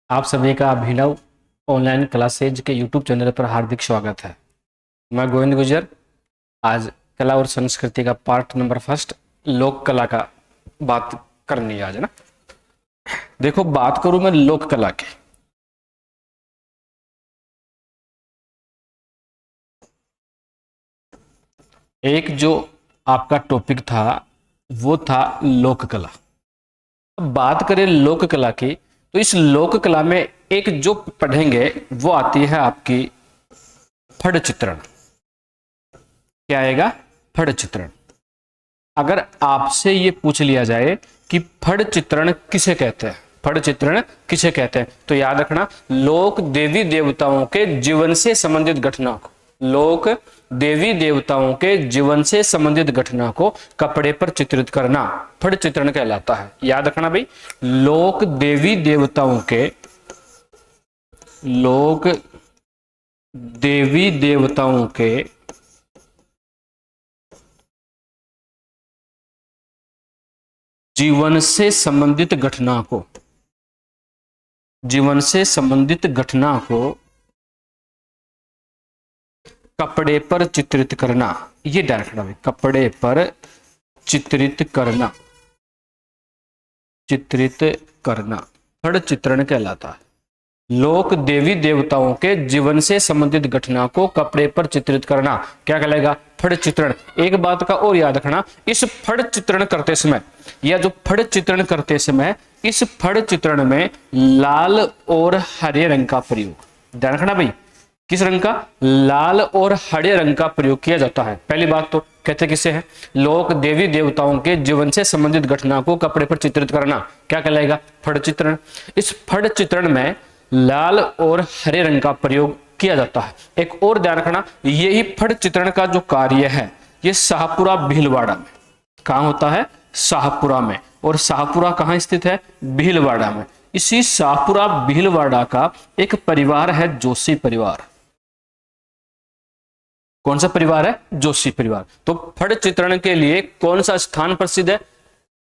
आप सभी का अभिनव ऑनलाइन क्लासेज के यूट्यूब चैनल पर हार्दिक स्वागत है। मैं गोविंद गुजर आज कला और संस्कृति का पार्ट नंबर फर्स्ट लोक कला का बात करनी है आज ना। देखो, बात करूं मैं लोक कला की। एक जो आपका टॉपिक था वो था लोक कला। अब बात करें लोक कला की तो इस लोक कला में एक जो पढ़ेंगे वो आती है आपकी फड़ चित्रण। क्या आएगा? फड़ चित्रण। अगर आपसे ये पूछ लिया जाए कि फड़ चित्रण किसे कहते हैं, फड़ चित्रण किसे कहते हैं, तो याद रखना लोक देवी देवताओं के जीवन से संबंधित घटना को, लोक देवी देवताओं के जीवन से संबंधित घटना को कपड़े पर चित्रित करना फड़ चित्रण कहलाता है। याद रखना भाई, लोक देवी देवताओं के, लोक देवी देवताओं के जीवन से संबंधित घटना को, जीवन से संबंधित घटना को कपड़े पर चित्रित करना, ये ध्यान रखना भाई, कपड़े पर चित्रित करना, चित्रित करना फड़ चित्रण कहलाता है। लोक देवी देवताओं के जीवन से संबंधित घटना को कपड़े पर चित्रित करना क्या कहलाएगा? फड़ चित्रण। एक बात का और याद रखना, इस फड़ चित्रण करते समय या जो फड़ चित्रण करते समय इस फड़ चित्रण में लाल और हरे रंग का प्रयोग, ध्यान रखना भाई, किस रंग का? लाल और हरे रंग का प्रयोग किया जाता है। पहली बात तो कहते किसे है? लोक देवी देवताओं के जीवन से संबंधित घटना को कपड़े पर चित्रित करना क्या कहलाएगा? फड़ चित्रण। इस फड़ चित्रण में लाल और हरे रंग का प्रयोग किया जाता है। एक और ध्यान रखना, यही फड़ चित्रण का जो कार्य है ये शाहपुरा भीलवाड़ा में, कहां होता है? शाहपुरा में। और शाहपुरा कहां स्थित है? भीलवाड़ा में। इसी शाहपुरा भीलवाड़ा का एक परिवार है जोशी परिवार। कौन सा परिवार है? जोशी परिवार। तो फड़ चित्रण के लिए कौन सा स्थान प्रसिद्ध है?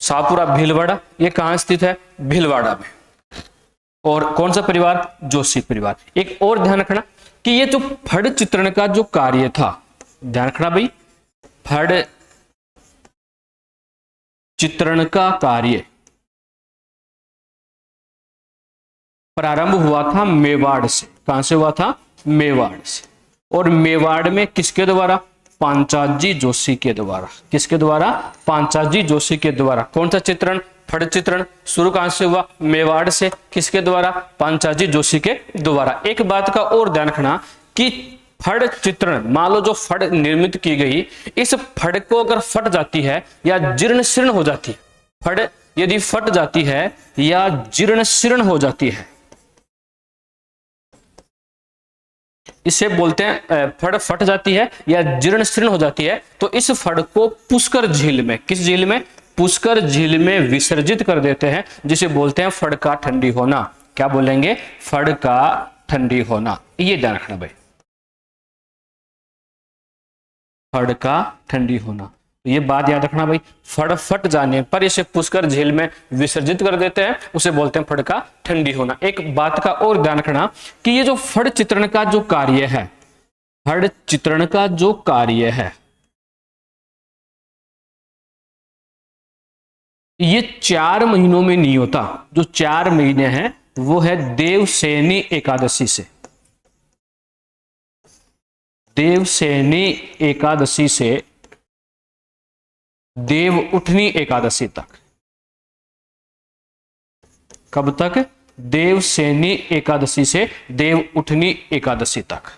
शाहपुरा भीलवाड़ा। ये कहां स्थित है? भीलवाड़ा में। और कौन सा परिवार? जोशी परिवार। एक और ध्यान रखना कि ये जो फड़ चित्रण का जो कार्य था, ध्यान रखना भाई, फड़ चित्रण का कार्य प्रारंभ हुआ था मेवाड़ से। कहां से हुआ था? मेवाड़ से। और मेवाड़ में किसके द्वारा? पांचाजी जोशी के द्वारा। किसके द्वारा? पांचाजी जोशी के द्वारा। कौन सा चित्रण? फड़ चित्रण। शुरू कहां से हुआ? मेवाड़ से। किसके द्वारा? पांचाजी जोशी के द्वारा। एक बात का और ध्यान रखना कि फड़ चित्रण, मान लो जो फड़ निर्मित की गई, इस फड़ को अगर फट जाती है या जीर्ण शीर्ण हो जाती है, फड़ यदि फट जाती है या जीर्ण शीर्ण हो जाती है, इसे बोलते हैं फड़ फट जाती है या जीर्ण शीर्ण हो जाती है, तो इस फड़ को पुष्कर झील में, किस झील में? पुष्कर झील में विसर्जित कर देते हैं, जिसे बोलते हैं फड़ का ठंडी होना। क्या बोलेंगे? फड़ का ठंडी होना। ये ध्यान रखना भाई, फड़ का ठंडी होना। ये बात याद रखना भाई, फड़ फट जाने पर इसे पुष्कर झील में विसर्जित कर देते हैं, उसे बोलते हैं फड़ का ठंडी होना। एक बात का और ध्यान रखना कि ये जो फड़ चित्रण का जो कार्य है, फड़ चित्रण का जो कार्य है, ये 4 महीनों में नहीं होता। जो 4 महीने हैं वो है देवसेनी एकादशी से, देवसेनी एकादशी से देव उठनी एकादशी तक। कब तक? देवसेनी एकादशी से देव उठनी एकादशी तक।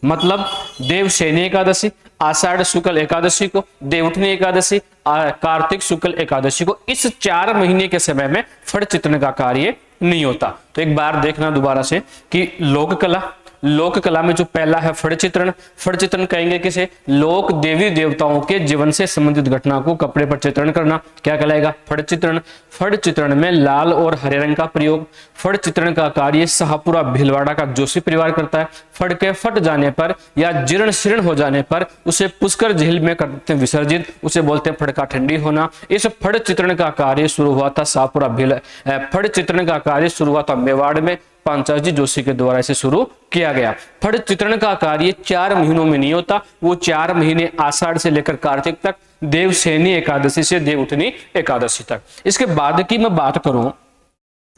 मतलब देवसेनी एकादशी, आषाढ़ शुक्ल एकादशी को, देवउठनी एकादशी, कार्तिक शुक्ल एकादशी को, इस 4 महीने के समय में फड़ चित्रण का कार्य नहीं होता। तो एक बार देखना दोबारा से कि लोक कला लोक कला में जो पहला है फड़ चित्रण। फड़ चित्रण कहेंगे किसे? लोक देवी देवताओं के जीवन से संबंधित घटना को कपड़े पर चित्रण करना, क्या कहलाएगा? फड़ चित्रण। फड़ चित्रण में लाल और हरे रंग का प्रयोग। फड़ चित्रण का कार्य शाहपुरा भीलवाड़ा का जोशी परिवार करता है। फड़ के फट जाने पर या जीर्ण शीर्ण हो जाने पर उसे पुष्कर झील में करते हैं विसर्जित, उसे बोलते हैं फड़ का ठंडी होना। इस फड़ चित्रण का कार्य शुरू हुआ था शाहपुरा भील फड़ चित्रण का कार्य शुरू हुआ था मेवाड़ में, पांचाल जी जोशी के द्वारा इसे शुरू किया गया। फड़ चित्रण का कार्य 4 महीनों में नहीं होता, वो 4 महीने आषाढ़ से लेकर कार्तिक तक, देवसेनी एकादशी से देवउठनी एकादशी तक। इसके बाद की मैं बात करूं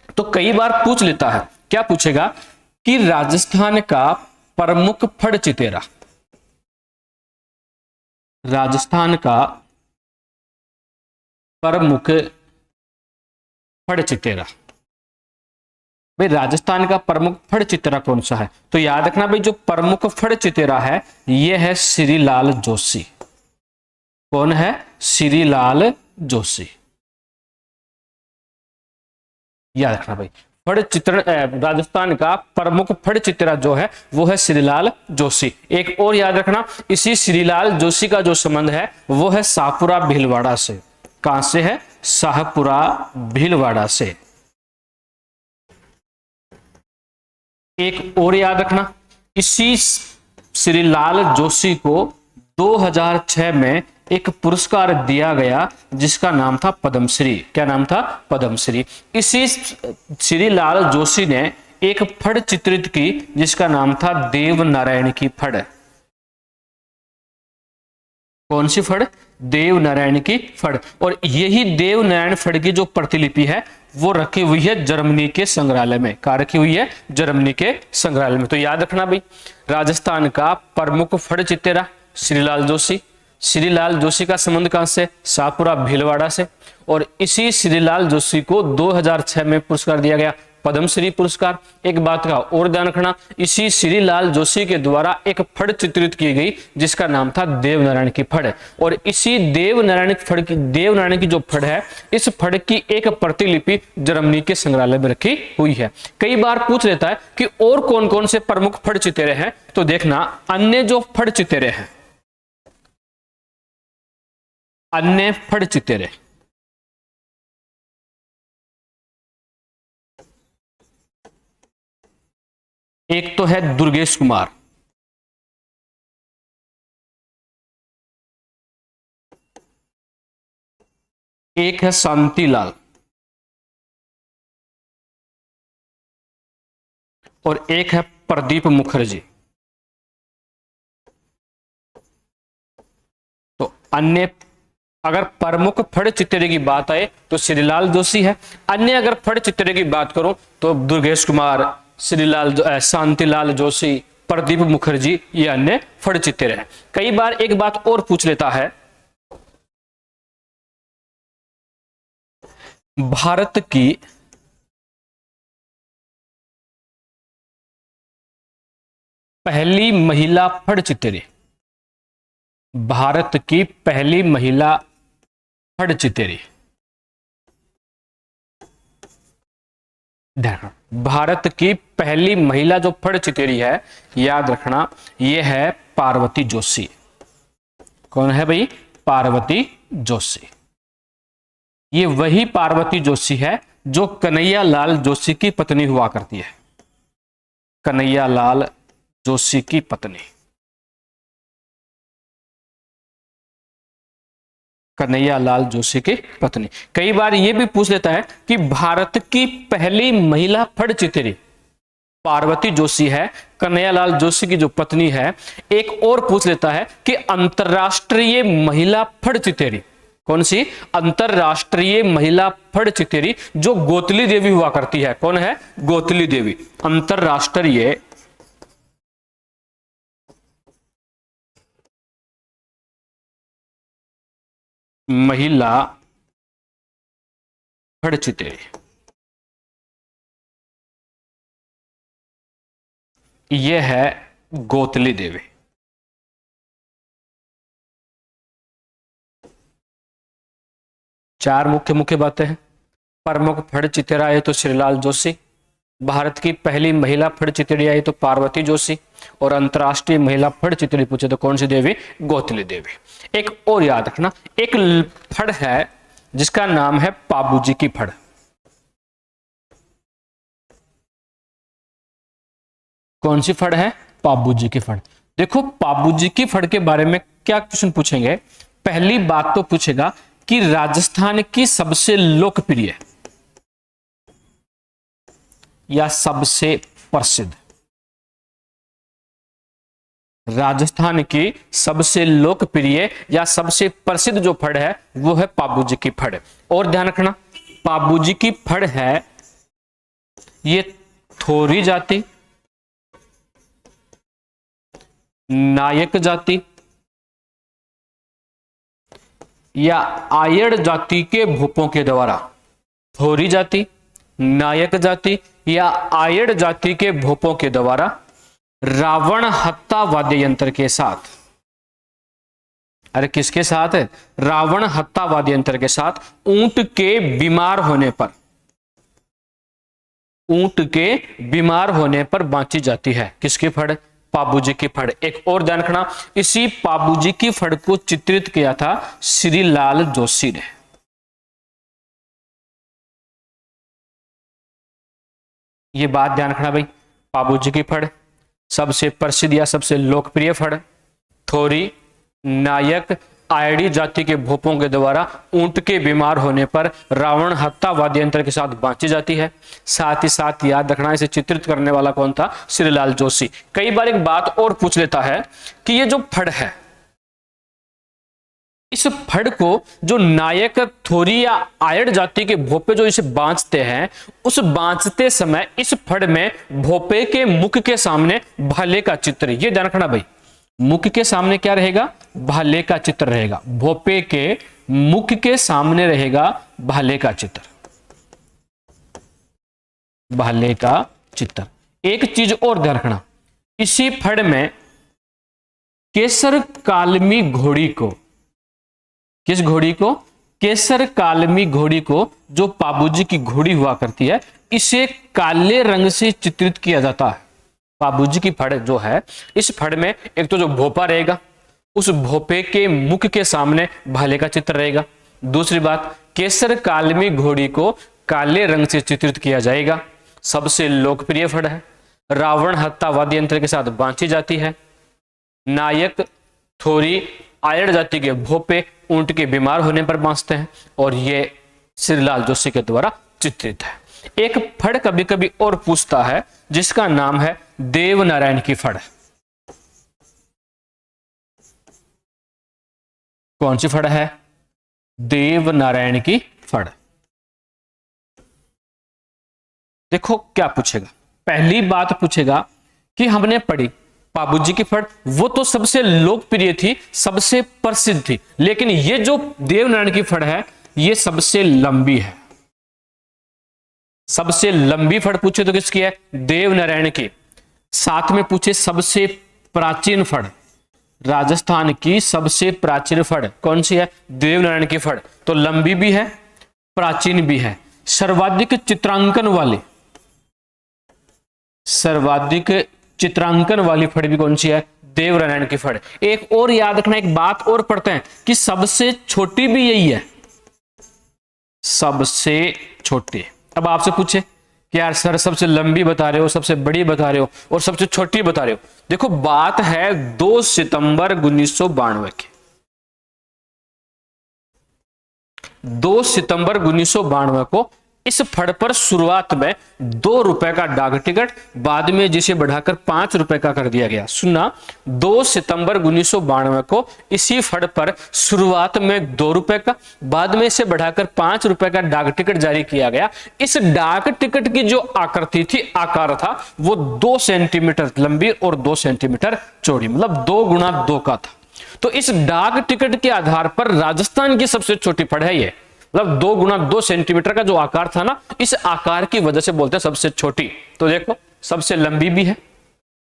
तो कई बार पूछ लेता है, क्या पूछेगा कि राजस्थान का प्रमुख फड़ चितेरा, राजस्थान का प्रमुख फड़ चितेरा, भाई राजस्थान का प्रमुख फड़ चितेरा कौन सा है? तो याद रखना भाई, जो प्रमुख फड़ चितेरा है यह है श्रीलाल जोशी। कौन है? श्रीलाल जोशी। याद रखना भाई, फड़ चित्रण राजस्थान का प्रमुख फड़ चित्रा जो है वो है श्रीलाल जोशी। एक और याद रखना, इसी श्रीलाल जोशी का जो संबंध है वो है शाहपुरा भीलवाड़ा से। कहां से है? शाहपुरा भीलवाड़ा से। एक और याद रखना, इसी श्रीलाल जोशी को 2006 में एक पुरस्कार दिया गया जिसका नाम था पद्मश्री। क्या नाम था? पद्मश्री। इसी श्रीलाल जोशी ने एक फड़ चित्रित की जिसका नाम था देव नारायण की फड़। कौन सी फड़? देव नारायण की फड़। और यही देव नारायण फड़ की जो प्रतिलिपि है वो रखी हुई है जर्मनी के संग्रहालय में। कहाँ रखी हुई है? जर्मनी के संग्रहालय में। तो याद रखना भाई, राजस्थान का प्रमुख फड़ चितेरा श्रीलाल जोशी। श्रीलाल जोशी का संबंध कहां से? शाहपुरा भीलवाड़ा से। और इसी श्रीलाल जोशी को 2006 में पुरस्कार दिया गया, पद्मश्री पुरस्कार। एक बात का और ध्यान रखना, इसी श्रीलाल जोशी के द्वारा एक फड़ चित्रित की गई जिसका नाम था देवनारायण की फड़। और इसी देवनारायण की जो फड़ है, इस फड़ की एक प्रतिलिपि जर्मनी के संग्रहालय में रखी हुई है। कई बार पूछ लेता है कि और कौन कौन से प्रमुख फड़ चितेरे हैं, तो देखना अन्य जो फड़ चितेरे हैं, अन्य फड़ चितेरे, एक तो है दुर्गेश कुमार, एक है शांतिलाल और एक है प्रदीप मुखर्जी। तो अन्य अगर प्रमुख फड़ चित्रे की बात आए तो श्रीलाल जोशी है। अन्य अगर फड़ चित्रे की बात करूं तो दुर्गेश कुमार, शांतिलाल जोशी, प्रदीप मुखर्जी, ये अन्य फड़ चित्रे हैं। कई बार एक बात और पूछ लेता है, भारत की पहली महिला फड़ चित्रे, भारत की पहली महिला फड़ चितेरी, भारत की पहली महिला जो फड़ चितेरी है, याद रखना यह है पार्वती जोशी। कौन है भाई? पार्वती जोशी। ये वही पार्वती जोशी है जो कन्हैया लाल जोशी की पत्नी हुआ करती है। कन्हैया लाल जोशी की पत्नी, कन्हैया लाल जोशी की पत्नी। कई बार यह भी पूछ लेता है कि भारत की पहली महिला फड़ चितेरी पार्वती जोशी है, कन्हैया लाल जोशी की जो पत्नी है। एक और पूछ लेता है कि अंतरराष्ट्रीय महिला फड़ चितेरी कौन सी? अंतरराष्ट्रीय महिला फड़ चितेरी जो गोतली देवी हुआ करती है। कौन है? गोतली देवी। अंतरराष्ट्रीय महिला फड़ चितेरी, यह है गोतली देवी। चार मुख्य मुख्य बातें हैं। प्रमुख फड़ चितेरा है तो श्रीलाल जोशी, भारत की पहली महिला फड़ चितड़ी आई तो पार्वती जोशी, और अंतर्राष्ट्रीय महिला फड़ चितड़ी पूछे तो कौन सी देवी? गौतली देवी। एक और याद रखना, एक फड़ है जिसका नाम है पाबूजी की फड़। कौन सी फड़ है? पाबूजी की फड़। देखो पाबूजी की फड़ के बारे में क्या क्वेश्चन पूछेंगे? पहली बात तो पूछेगा कि राजस्थान की सबसे लोकप्रिय या सबसे प्रसिद्ध, राजस्थान की सबसे लोकप्रिय या सबसे प्रसिद्ध जो फड़ है वो है पाबूजी की फड़। और ध्यान रखना, पाबूजी की फड़ है ये थोरी जाति, नायक जाति या आयड़ जाति के भूपों के द्वारा, थोरी जाति, नायक जाति या आयड़ जाति के भूपों के द्वारा रावण हत्ता वाद्य यंत्र के साथ, अरे किसके साथ है? रावण हत्ता वाद्य यंत्र के साथ ऊंट के बीमार होने पर, ऊंट के बीमार होने पर बांची जाती है। किसकी फड़? पाबूजी की फड़। एक और ध्यान रखना, इसी पाबूजी की फड़ को चित्रित किया था श्रीलाल जोशी ने। ये बात ध्यान रखना भाई, पाबूजी की फड़ सबसे प्रसिद्ध या सबसे लोकप्रिय फड़, थोरी, नायक, आयड़ी जाति के भूपों के द्वारा ऊंट के बीमार होने पर रावण हत्ता वाद्य यंत्र के साथ बांची जाती है। साथ ही साथ याद रखना, इसे चित्रित करने वाला कौन था? श्रीलाल जोशी। कई बार एक बात और पूछ लेता है कि ये जो फड़ है, इस फड़ को जो नायक, थोरी या आयड़ जाति के भोपे जो इसे बांचते हैं, उस बांचते समय इस फड़ में भोपे के मुख के सामने भाले का चित्र, ये ध्यान रखना भाई, मुख के सामने क्या रहेगा? भाले का चित्र रहेगा। भोपे के मुख के सामने रहेगा भाले का चित्र, भाले का चित्र। एक चीज और ध्यान रखना, इसी फड़ में केसर कालमी घोड़ी को, किस घोड़ी को? केसर कालमी घोड़ी को, जो पाबूजी की घोड़ी हुआ करती है, इसे काले रंग से चित्रित किया जाता है। पाबूजी की फड़ जो है, इस फड़ में एक तो जो भोपा रहेगा, उस भोपे के मुख के सामने भाले का चित्र रहेगा। दूसरी बात, केसर कालमी घोड़ी को काले रंग से चित्रित किया जाएगा। सबसे लोकप्रिय फड़ है, रावण हत्ता वाद्य यंत्र के साथ बांची जाती है। नायक, थोरी, आयड़ जाति के भोपे ऊंट के बीमार होने पर बांचते हैं, और ये श्रीलाल जोशी के द्वारा चित्रित है। एक फड़ कभी कभी और पूछता है जिसका नाम है देवनारायण की फड़। कौन सी फड़ है? देवनारायण की फड़। देखो क्या पूछेगा, पहली बात पूछेगा कि हमने पढ़ी पाबूजी की फड़, वो तो सबसे लोकप्रिय थी, सबसे प्रसिद्ध थी, लेकिन ये जो देवनारायण की फड़ है ये सबसे लंबी है। सबसे लंबी फड़ पूछे तो किसकी है? देवनारायण की। साथ में पूछे सबसे प्राचीन फड़, राजस्थान की सबसे प्राचीन फड़ कौन सी है? देवनारायण की फड़। तो लंबी भी है, प्राचीन भी है। सर्वाधिक चित्रांकन वाली, सर्वाधिक चित्रांकन वाली फड़ भी कौन सी है? देवनारायण की फड़। एक और याद रखना, एक बात और पढ़ते हैं कि सबसे छोटी भी यही है, सबसे छोटी। अब आपसे पूछे कि यार सर सबसे लंबी बता रहे हो, सबसे बड़ी बता रहे हो और सबसे छोटी बता रहे हो, देखो बात है 2 सितंबर 1992 की। 2 सितंबर 1992 को इस फड़ पर शुरुआत में 2 रुपए का डाक टिकट, बाद में जिसे बढ़ाकर 5 रुपए का कर दिया गया। सुनना, 2 सितंबर 1992 को इसी फड़ पर शुरुआत में 2 रुपए का, बाद में इसे बढ़ाकर 5 रुपए का डाक टिकट जारी किया गया। इस डाक टिकट की जो आकृति थी, आकार था, वो 2 सेंटीमीटर लंबी और 2 सेंटीमीटर चौड़ी, मतलब 2 गुना 2 का था। तो इस डाक टिकट के आधार पर राजस्थान की सबसे छोटी फड़ है ये, मतलब 2 गुना 2 सेंटीमीटर का जो आकार था ना, इस आकार की वजह से बोलते हैं सबसे छोटी। तो देखो सबसे लंबी भी है,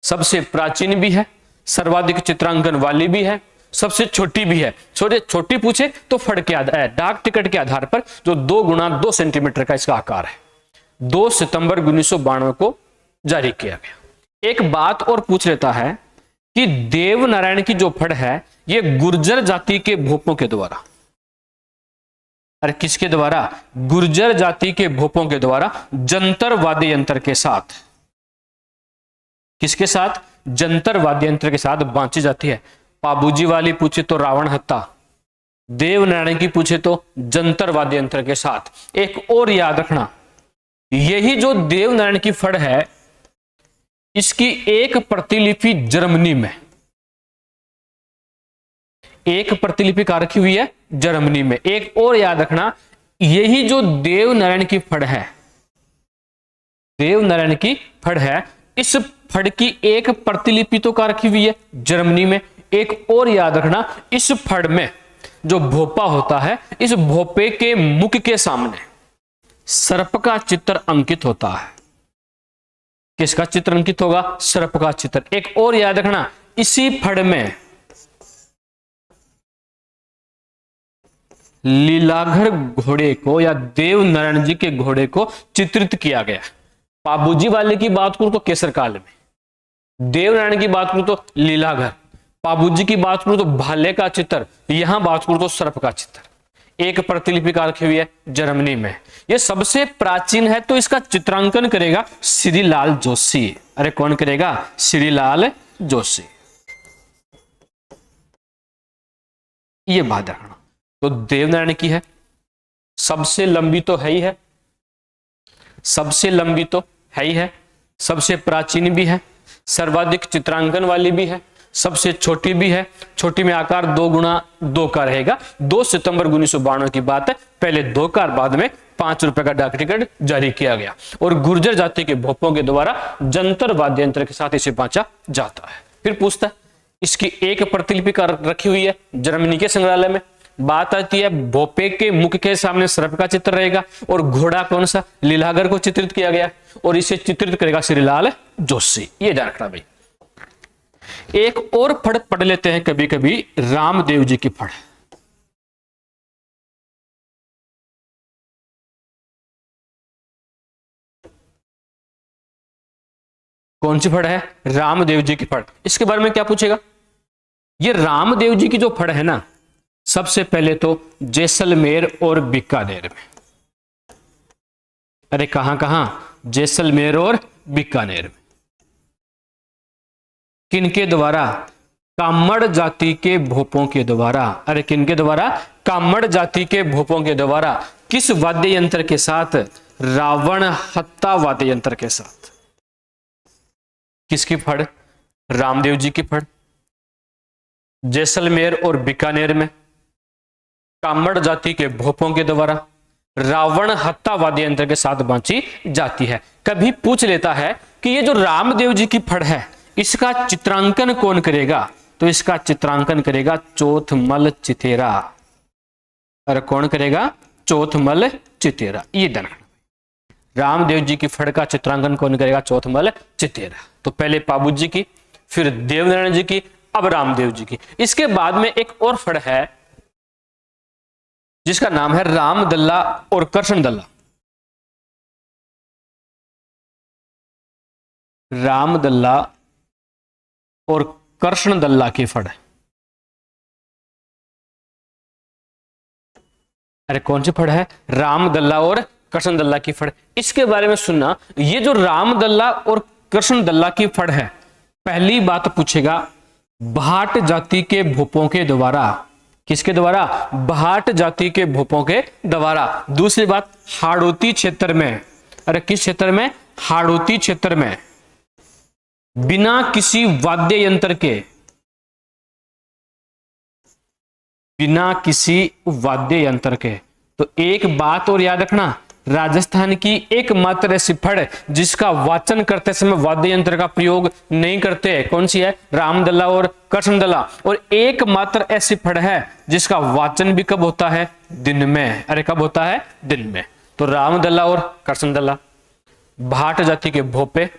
सबसे प्राचीन भी है, सर्वाधिक चित्रांकन वाली भी है, सबसे छोटी भी है। छोटी पूछे तो फड़ के आधार, डाक टिकट के आधार पर जो 2 गुना 2 सेंटीमीटर का इसका आकार है। 2 सितंबर 1992 को जारी किया गया। एक बात और पूछ लेता है कि देवनारायण की जो फड़ है ये गुर्जर जाति के भोपों के द्वारा, अरे किसके द्वारा? गुर्जर जाति के भोपों के द्वारा जंतर वाद्य यंत्र के साथ, किसके साथ? जंतर वाद्य यंत्र के साथ बांची जाती है। पाबूजी वाली पूछे तो रावण हत्ता, देवनारायण की पूछे तो जंतर वाद्य यंत्र के साथ। एक और याद रखना, यही जो देवनारायण की फड़ है इसकी एक प्रतिलिपि जर्मनी में, एक प्रतिलिपि कहां रखी हुई है? जर्मनी में। एक और याद रखना, यही जो देवनारायण की फड़ है, देवनारायण की फड़ है, इस फड़ की एक प्रतिलिपि तो कहां रखी हुई है? जर्मनी में। एक और याद रखना, इस फड़ में जो भोपा होता है, इस भोपे के मुख के सामने सर्प का चित्र अंकित होता है। किसका चित्र अंकित होगा? सर्प का चित्र। एक और याद रखना, इसी फड़ में लीलाघर घोड़े को या देवनारायण जी के घोड़े को चित्रित किया गया। पाबूजी वाले की बात करूं तो केसर काल में, देवनारायण की बात करूं तो लीलाघर, पाबूजी की बात करूं तो भाले का चित्र, यहां बात करूं तो सर्प का चित्र। एक प्रतिलिपि कहां रखी हुई है? जर्मनी में। यह सबसे प्राचीन है तो इसका चित्रांकन करेगा श्रीलाल जोशी। अरे कौन करेगा? श्रीलाल जोशी। ये बात रखना। तो देवनारायण की है, सबसे लंबी तो है ही है, सबसे लंबी तो है ही है, सबसे प्राचीन भी है, सर्वाधिक चित्रांकन वाली भी है, सबसे छोटी भी है। छोटी में आकार 2x2 का रहेगा। 2 सितंबर 1992 की बात है। पहले 2 का, बाद में 5 रुपए का डाक टिकट जारी किया गया और गुर्जर जाति के भोपों के द्वारा जंतर वाद्य यंत्र के साथ इसे बांचा जाता है। फिर पूछता है, इसकी एक प्रतिलिपि रखी हुई है जर्मनी के संग्रहालय में। बात आती है भोपे के मुख के सामने सर्प का चित्र रहेगा और घोड़ा कौन सा? लीलाघर को चित्रित किया गया और इसे चित्रित करेगा श्रीलाल जोशी। ये ध्यान रखना भाई। एक और फड़ पढ़ लेते हैं कभी कभी, रामदेव जी की फड़। कौन सी फड़ है? रामदेव जी की फड़। इसके बारे में क्या पूछेगा? ये रामदेव जी की जो फड़ है ना, सबसे पहले तो जैसलमेर और बीकानेर में। अरे कहां कहां? जैसलमेर और बीकानेर में। किनके द्वारा? कामड़ जाति के भोपों के द्वारा। अरे किनके द्वारा? कामड़ जाति के भोपों के द्वारा। किस वाद्य यंत्र के साथ? रावण हत्ता वाद्य यंत्र के साथ। किसकी फड़? रामदेव जी की फड़। जैसलमेर और बीकानेर में कामड़ जाति के भोपों के द्वारा रावण हत्ता वाद्य यंत्र के साथ बांची जाती है। कभी पूछ लेता है कि ये जो रामदेव जी की फड़ है इसका चित्रांकन कौन करेगा? तो इसका चित्रांकन करेगा चौथमल चितेरा। और कौन करेगा? चौथमल चितेरा। ये ध्यान रखना, रामदेव जी की फड़ का चित्रांकन कौन करेगा? चौथमल चितेरा। तो पहले पाबूजी की, फिर देवनारायण जी की, अब रामदेव जी की। इसके बाद में एक और फड़ है जिसका नाम है रामदल्ला और कृष्णदल्ला। रामदल्ला और कृष्णदल्ला की फड़। अरे कौन सी फड़ है? रामदल्ला और कृष्णदल्ला की फड़। इसके बारे में सुनना, ये जो रामदल्ला और कृष्णदल्ला की फड़ है, पहली बात पूछेगा भाट जाति के भोपों के द्वारा। किसके द्वारा? भाट जाति के भोपों के द्वारा। दूसरी बात, हाड़ौती क्षेत्र में। अरे किस क्षेत्र में? हाड़ौती क्षेत्र में बिना किसी वाद्य यंत्र के, बिना किसी वाद्य यंत्र के। तो एक बात और याद रखना, राजस्थान की एकमात्र ऐसी फड़ जिसका वाचन करते समय वाद्य यंत्र का प्रयोग नहीं करते, कौन सी है? रामदल्ला और कृष्णदल्ला। और एकमात्र ऐसी फड़ है जिसका वाचन भी कब होता है? दिन में। अरे कब होता है? दिन में। तो रामदल्ला और कृष्णदल्ला, भाट जाति के भोपे,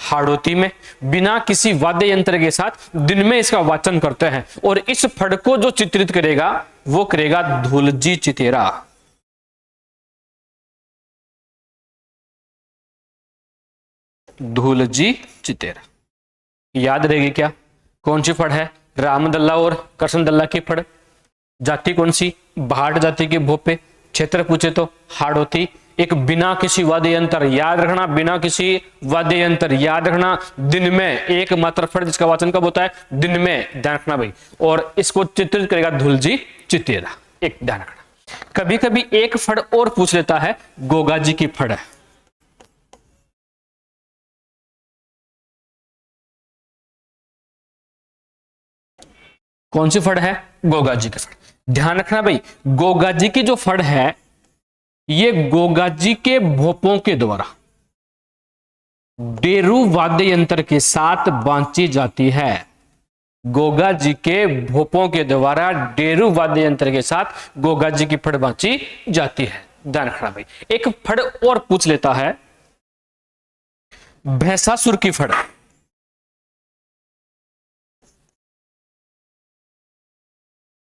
हाड़ौती में बिना किसी वाद्य यंत्र के साथ दिन में इसका वाचन करते हैं। और इस फड़ को जो चित्रित करेगा वो करेगा धुलजी चितेरा। धूलजी चितेरा। याद रहेगी क्या? कौन सी फड़ है? रामदल्ला और कृष्णदल्ला की फड़। जाति कौन सी? भाट जाति के भोपे। क्षेत्र पूछे तो हाड़ौती। एक बिना किसी वाद्य यंत्र, याद रखना, बिना किसी वाद्य यंत्र, याद रखना, दिन में एक मात्र फड़ जिसका वाचन कब होता है? दिन में, ध्यान रखना भाई। और इसको चित्रित करेगा धूलजी चितेरा, एक ध्यान रखना। कभी कभी एक फड़ और पूछ लेता है, गोगा जी की फड़ है। कौन सी फड़ है? गोगा जी की फड़। ध्यान रखना भाई, गोगा जी की जो फड़ है ये गोगा जी के भोपों के द्वारा डेरू वाद्य यंत्र के साथ बांची जाती है। गोगा जी के भोपों के द्वारा डेरू वाद्य यंत्र के साथ गोगा जी की फड़ बांची जाती है। ध्यान रखना भाई। एक फड़ और पूछ लेता है, भैंसासुर की फड़।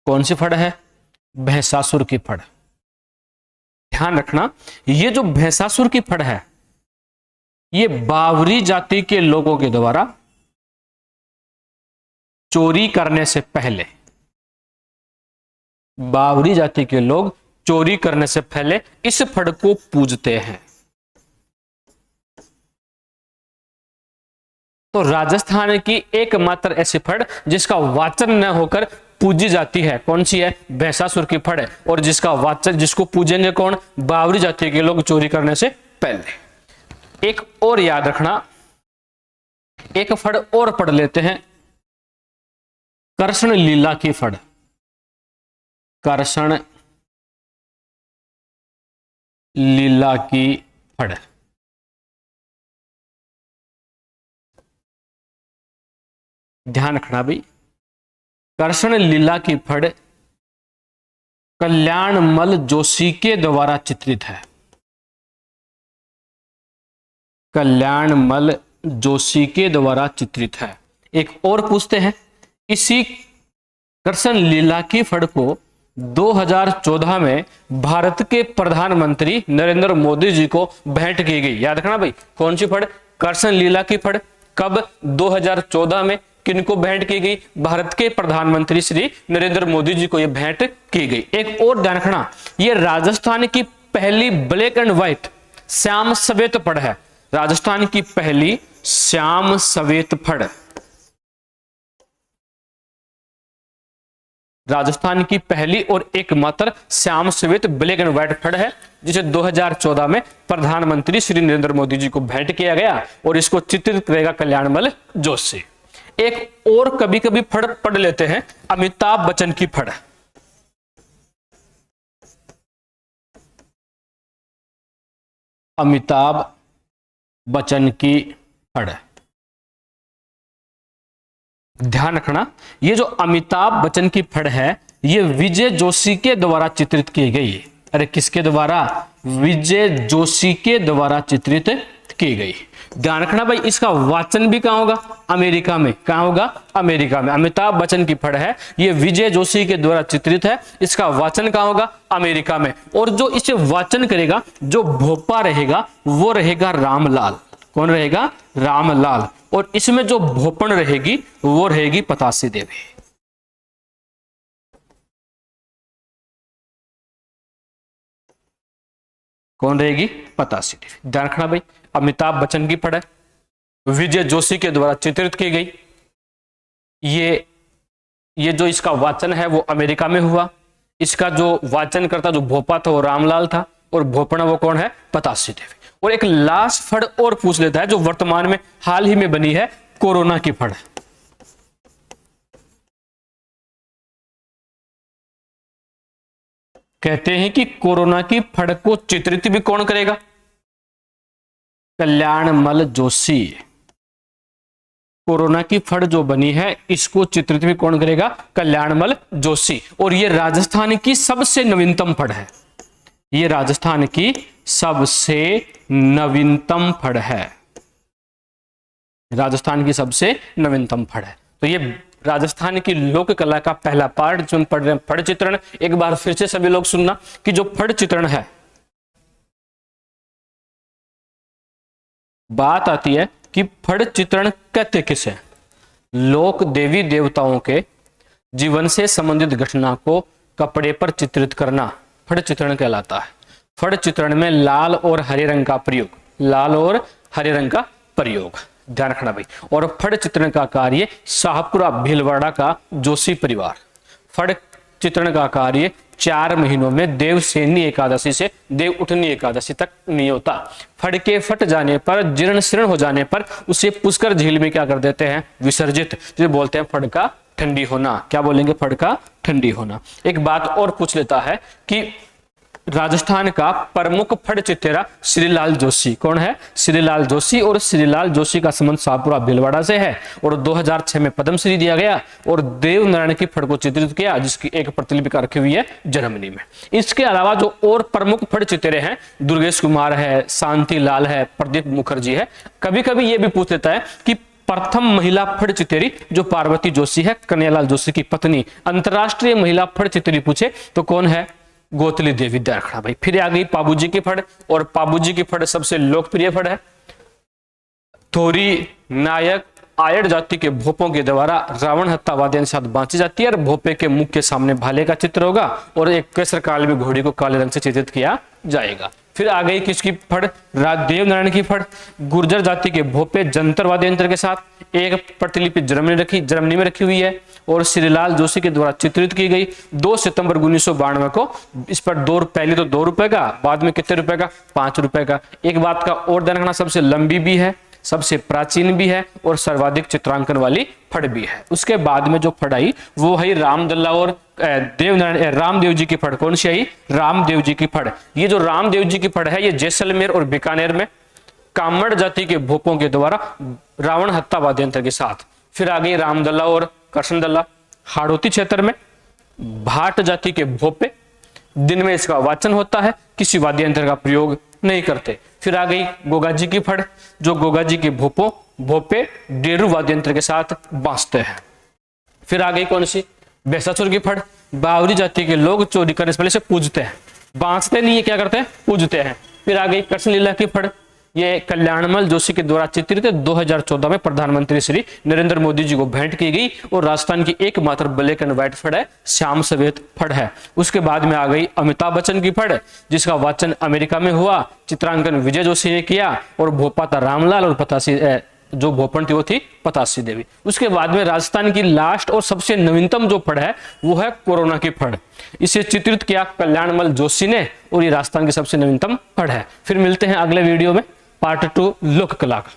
कौन सी फड़ है? भैंसासुर की फड़। ध्यान रखना, ये जो भैंसासुर की फड़ है ये बावरी जाति के लोगों के द्वारा चोरी करने से पहले, बावरी जाति के लोग चोरी करने से पहले इस फड़ को पूजते हैं। तो राजस्थान की एकमात्र ऐसी फड़ जिसका वाचन न होकर पूजी जाती है, कौन सी है? भैंसासुर की फड़ है। और जिसका वाचन, जिसको पूजेंगे कौन? बावरी जाति के लोग चोरी करने से पहले। एक और याद रखना, एक फड़ और पढ़ लेते हैं, कृष्ण लीला की फड़। कृष्ण लीला की फड़। ध्यान रखना भाई, कृष्ण लीला की फड़ कल्याणमल जोशी के द्वारा चित्रित है। कल्याणमल जोशी के द्वारा चित्रित है। एक और पूछते हैं, इसी कृष्ण लीला की फड़ को 2014 में भारत के प्रधानमंत्री नरेंद्र मोदी जी को भेंट की गई। याद रखना भाई, कौन सी फड़? कृष्ण लीला की फड़। कब? 2014 में। किनको भेंट की गई? भारत के प्रधानमंत्री श्री नरेंद्र मोदी जी को यह भेंट की गई। एक और ध्यान रखना, यह राजस्थान की पहली ब्लैक एंड व्हाइट श्याम सफेद फड़ है। राजस्थान की पहली श्याम सफेद फड़। राजस्थान की पहली और एकमात्र श्याम सफेद ब्लैक एंड व्हाइट फड़ है, जिसे 2014 में प्रधानमंत्री श्री नरेंद्र मोदी जी को भेंट किया गया और इसको चित्रित करेगा कल्याणमल जोशी। एक और कभी कभी फड़ पढ़ लेते हैं, अमिताभ बच्चन की फड़। अमिताभ बच्चन की फड़। ध्यान रखना, ये जो अमिताभ बच्चन की फड़ है ये विजय जोशी के द्वारा चित्रित की गई। अरे किसके द्वारा? विजय जोशी के द्वारा चित्रित की गई। ध्यान रखना भाई, इसका वाचन भी कहां होगा? अमेरिका में। कहां होगा? अमेरिका में। अमिताभ बच्चन की फड़ है, ये विजय जोशी के द्वारा चित्रित है, इसका वाचन कहां होगा? अमेरिका में। और जो इसे वाचन करेगा, जो भोपा रहेगा वो रहेगा रामलाल। कौन रहेगा? रामलाल। और इसमें जो भोपण रहेगी वो रहेगी पतासी देवी। कौन रहेगी? पतासी देवी। ध्यान रखना भाई, अमिताभ बच्चन की फड़ है, विजय जोशी के द्वारा चित्रित की गई। ये जो इसका वाचन है वो अमेरिका में हुआ। इसका जो वाचन करता, जो भोपा था वो रामलाल था, और भोपणा वो कौन है? पतासी देवी। और एक लास्ट फड़ और पूछ लेता है जो वर्तमान में हाल ही में बनी है, कोरोना की फड़। कहते हैं कि कोरोना की फड़ को चित्रित भी कौन करेगा? कल्याणमल जोशी। कोरोना की फड़ जो बनी है इसको चित्रित भी कौन करेगा? कल्याणमल जोशी। और ये राजस्थान की सबसे नवीनतम फड़ है। ये राजस्थान की सबसे नवीनतम फड़ है। राजस्थान की सबसे नवीनतम फड़ है। तो ये राजस्थान की लोक कला का पहला पार्ट जो हम पढ़ रहे हैं, फड़ चित्रण। एक बार फिर से सभी लोग सुनना कि जो फड़ चित्रण है, बात आती है कि फड़ चित्रण कहते किसे? लोक देवी देवताओं के जीवन से संबंधित घटना को कपड़े पर चित्रित करना फड़ चित्रण कहलाता है। फड़ चित्रण में लाल और हरे रंग का प्रयोग, लाल और हरे रंग का प्रयोग, ध्यान रखना भाई। और फड़ चित्रण का कार्य शाहपुरा भीलवाड़ा का जोशी परिवार। फड़ चित्रण का कार्य 4 महीनों में देवसेनी एकादशी से देव उठनी एकादशी तक नहीं होता। फड़ के फट जाने पर, जीर्ण शीर्ण हो जाने पर उसे पुष्कर झील में क्या कर देते हैं? विसर्जित, जिसे बोलते हैं फड़ का ठंडी होना। क्या बोलेंगे? फड़ का ठंडी होना। एक बात और पूछ लेता है कि राजस्थान का प्रमुख फड़ चित्रा श्रीलाल जोशी कौन है? श्रीलाल जोशी। और श्रीलाल जोशी का संबंध शाहपुरा भीलवाड़ा से है और 2006 में पद्मश्री दिया गया और देवनारायण की फड़ को चित्रित किया, जिसकी एक प्रतिलिपि रखी हुई है जर्मनी में। इसके अलावा जो और प्रमुख फड़ चित्रे हैं, दुर्गेश कुमार है, शांति लाल है, प्रदीप मुखर्जी है। कभी कभी ये भी पूछ लेता है कि प्रथम महिला फड़ चित्री जो पार्वती जोशी है, कन्हैयालाल जोशी की पत्नी, अंतरराष्ट्रीय महिला फड़ चित्री पूछे तो कौन है? गोतली देवी। ध्यान रखना भाई। फिर आ गई पाबूजी की फड़, और पाबूजी की फड़ सबसे लोकप्रिय फड़ है। थोरी नायक आयड़ जाति के भोपों के द्वारा रावण हत्या वाद्य के साथ बांची जाती है और भोपे के मुख के सामने भाले का चित्र होगा और एक केसर काल में घोड़ी को काले रंग से चित्रित किया जाएगा। फिर आ गई किसकी फड़? देवनारायण की फड़। गुर्जर जाति के भोपे जंतर वाद्य यंत्र के साथ, एक प्रतिलिपि जर्मनी में रखी हुई है और श्रीलाल जोशी के द्वारा चित्रित की गई। 2 सितंबर 1992 को इस पर पहले तो 2 रुपए का, बाद में कितने रुपए का? 5 रुपए का। एक बात का और ध्यान रखना, सबसे लंबी भी है, सबसे प्राचीन भी है और सर्वाधिक चित्रांकन वाली फड़ भी है। उसके बाद में जो फड़ आई वो है रामदल्ला और रामदेव जी की फड़। कौन सी आई? रामदेव जी की फड़। ये जो रामदेव जी की फड़ है ये जैसलमेर और बीकानेर में कामड़ जाति के भोपों के द्वारा रावण हत्या वाद्य यंत्र के साथ। फिर आ गई रामदल्ला और कृष्णदल्ला हाड़ौती क्षेत्र में, भाट जाति के भोपे, दिन में इसका वाचन होता है, किसी वाद्य यंत्र का प्रयोग नहीं करते। फिर आ गई गोगाजी की फड़, जो गोगाजी के भोपे डेरू वाद्य यंत्र के साथ बांसते हैं। फिर आ गई कौन सी? बैसासुर की फड़। बावरी जाति के लोग चोरी करने से पहले से पूजते हैं, बांसते नहीं है, क्या करते हैं? पूजते हैं। फिर आ गई कृष्ण लीला की फड़। ये कल्याणमल जोशी के द्वारा चित्रित 2014 में प्रधानमंत्री श्री नरेंद्र मोदी जी को भेंट की गई और राजस्थान की एकमात्र ब्लैक एंड व्हाइट फड़ है, श्याम सफेद फड़ है। उसके बाद में आ गई अमिताभ बच्चन की फड़, जिसका वाचन अमेरिका में हुआ, चित्रांकन विजय जोशी ने किया और भोपा था रामलाल और पतासी जो भोपन थी वो थी पतासी देवी। उसके बाद में राजस्थान की लास्ट और सबसे नवीनतम जो फड़ है वो है कोरोना की फड़। इसे चित्रित किया कल्याणमल जोशी ने और ये राजस्थान की सबसे नवीनतम फड़ है। फिर मिलते हैं अगले वीडियो में, पार्ट 2 लोक कला का।